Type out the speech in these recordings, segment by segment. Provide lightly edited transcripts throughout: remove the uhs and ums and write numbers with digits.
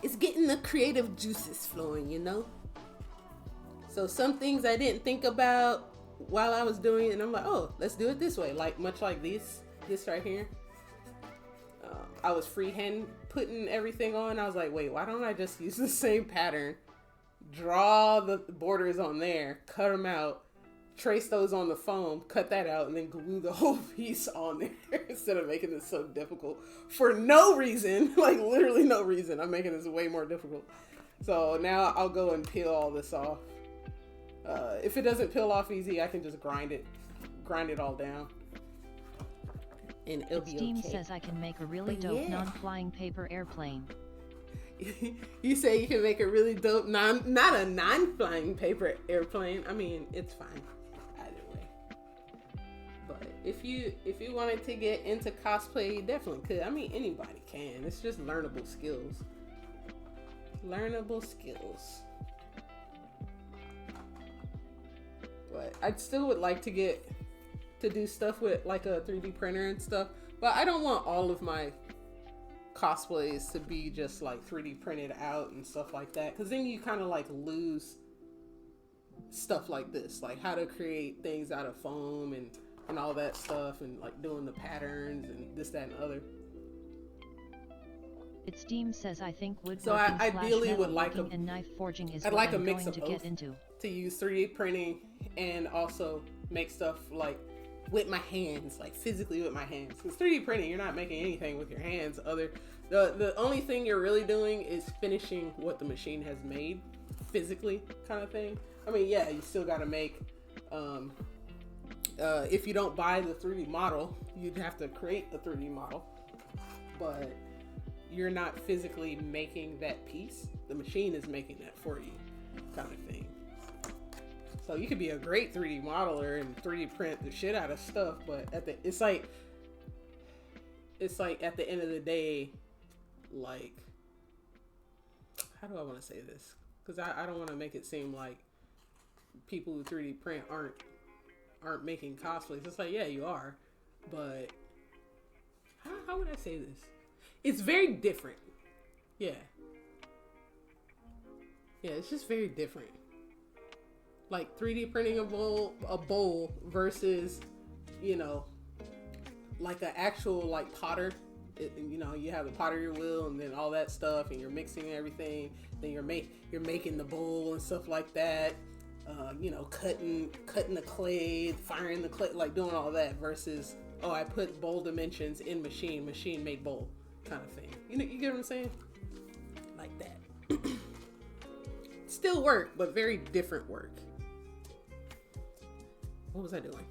it's getting the creative juices flowing, you know? So some things I didn't think about while I was doing it, and I'm like, oh, let's do it this way. Like, much like this right here. I was freehand putting everything on. I was like, wait, why don't I just use the same pattern? Draw the borders on there, cut them out, trace those on the foam, cut that out, and then glue the whole piece on there instead of making this so difficult for no reason. Like, literally no reason. I'm making this way more difficult. So now I'll go and peel all this off. If it doesn't peel off easy, I can just grind it all down. And it'll be Steam okay. says I can make a really dope non-flying paper airplane. You say you can make a really dope not a non-flying paper airplane. I mean, it's fine either way. But if you wanted to get into cosplay, you definitely could. I mean, anybody can. It's just learnable skills. Learnable skills. But I still would like to get to do stuff with like a 3D printer and stuff. But I don't want all of my cosplays to be just like 3D printed out and stuff like that, because then you kind of like lose stuff like this, like how to create things out of foam and all that stuff, and like doing the patterns and this, that, and other. It's Steam says I think woodworking So I ideally would like and knife forging is I'd what like I'm a mix going of to both, get into. to use 3D printing and also make stuff like with my hands, like physically with my hands. Because 3D printing, you're not making anything with your hands. The only thing you're really doing is finishing what the machine has made, physically, kind of thing. I mean, yeah, you still got to make. If you don't buy the 3D model, you'd have to create a 3D model, but you're not physically making that piece. The machine is making that for you, kind of thing. So you could be a great 3D modeler and 3D print the shit out of stuff, but it's like at the end of the day, like, how do I want to say this? Because I don't want to make it seem like people who 3D print aren't making cosplays. It's like, yeah, you are, but how would I say this? It's very different. Yeah, it's just very different. Like 3D printing a bowl versus, like an actual like potter. You have the pottery wheel and then all that stuff, and you're mixing everything. Then you're making the bowl and stuff like that. Cutting the clay, firing the clay, like doing all that. Versus, I put bowl dimensions in machine made bowl, kind of thing. You get what I'm saying? Like that. Still work, but very different work. What was I doing?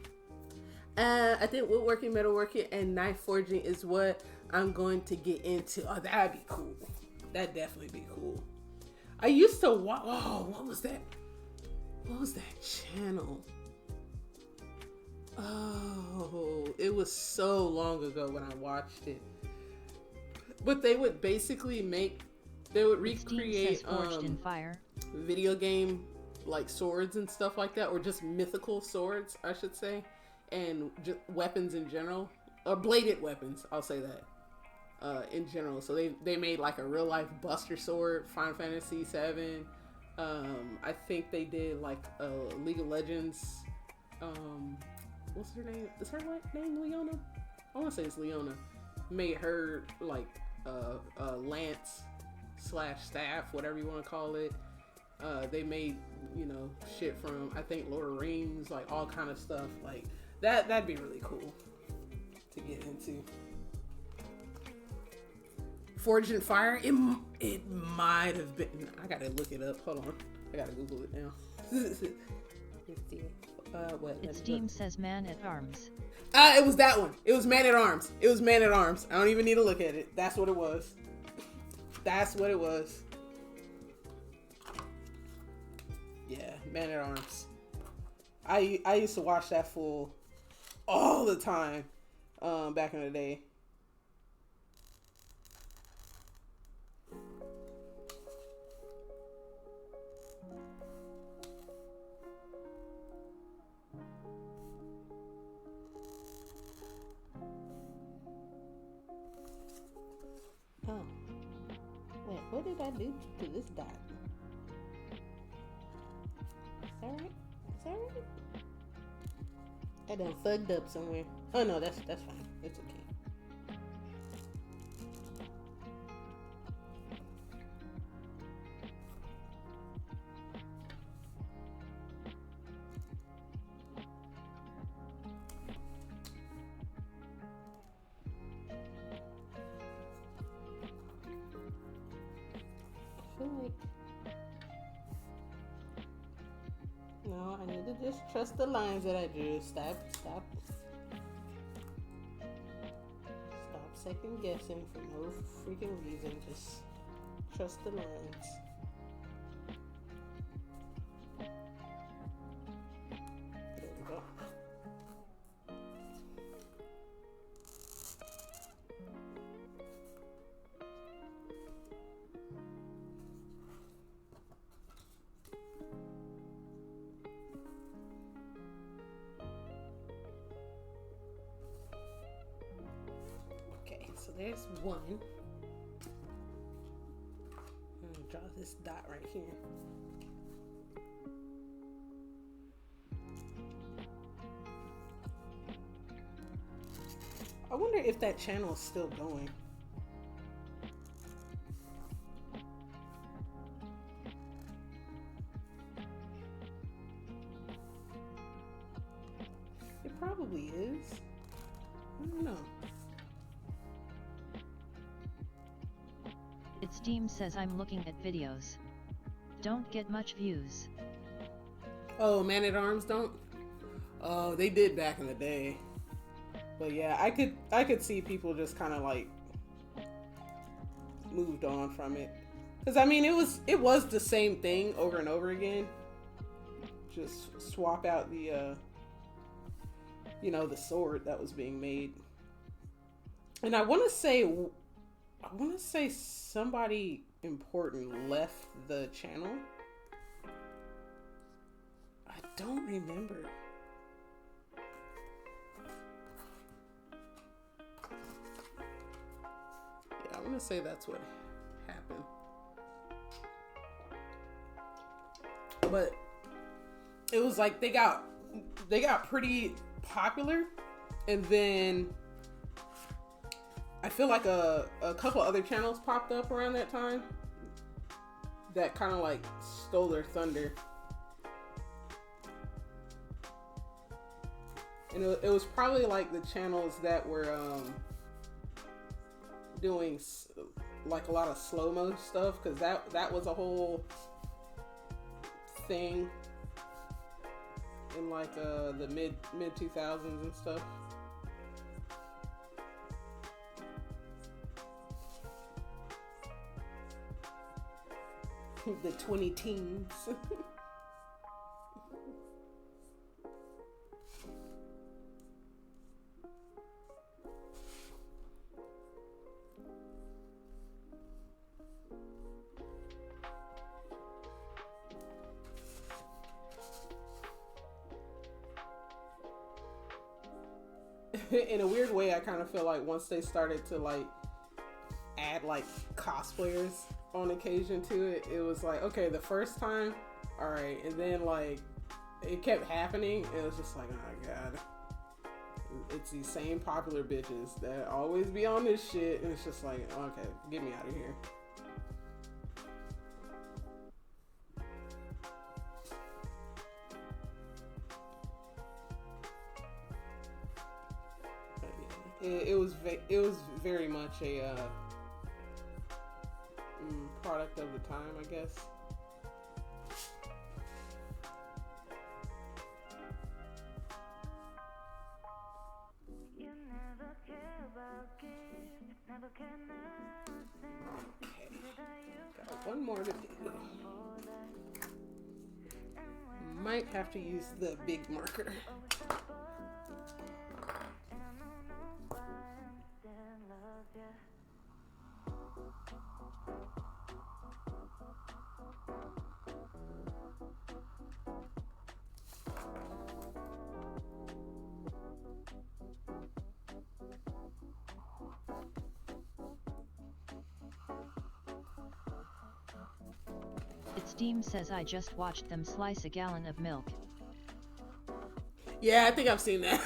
I think woodworking, metalworking, and knife forging is what I'm going to get into. Oh, that'd be cool. That'd definitely be cool. I used to watch. Oh, what was that? What was that channel? Oh, it was so long ago when I watched it. But they would basically recreate Forged in Fire. Video game like swords and stuff like that, or just mythical swords, I should say, and just weapons in general, or bladed weapons, I'll say that, in general. So they made like a real life Buster sword, Final Fantasy VII. I think they did like League of Legends. What's her name? Is her name Leona? I want to say it's Leona. Made her like lance / staff, whatever you want to call it. They made, shit from, I think, Lord of the Rings, like all kind of stuff like that. That'd be really cool to get into. Forged in Fire, it might have been. I gotta look it up. Hold on, I gotta Google it now. Let's see. It's Steam says Man at Arms. It was that one. It was Man at Arms. I don't even need to look at it. That's what it was. Yeah, Man at Arms. I used to watch that fool all the time back in the day. Oh, What did I do to this dot? Is that right? Is that right? I done fucked up somewhere. Oh no, that's fine. It's okay. I feel like no, I need to just trust the lines that I drew. Stop second guessing for no freaking reason. Just trust the lines. There we go. So there's one. I'm gonna draw this dot right here. I wonder if that channel is still going. It probably is. I don't know. It's Steam says I'm looking at videos. Don't get much views. Oh, Man at Arms don't? Oh, they did back in the day. But yeah, I could see people just kind of like moved on from it. Cause I mean, it was the same thing over and over again. Just swap out the the sword that was being made. And I want to say somebody important left the channel. I don't remember. Yeah, I want to say that's what happened. But it was like they got pretty popular, and then I feel like a couple other channels popped up around that time that kind of like stole their thunder. And it was probably like the channels that were doing like a lot of slow-mo stuff, because that was a whole thing in like the mid 2000s and stuff. The 20 teens. In a weird way, I kind of feel like once they started to like add like cosplayers on occasion to it, it was like, okay, the first time, all right, and then like it kept happening, and it was just like, oh god, it's these same popular bitches that always be on this shit, and it's just like, okay, get me out of here. It was very much a product of the time, I guess. Okay, got one more to do. Might have to use the big marker. Steam says I just watched them slice a gallon of milk. Yeah, I think I've seen that.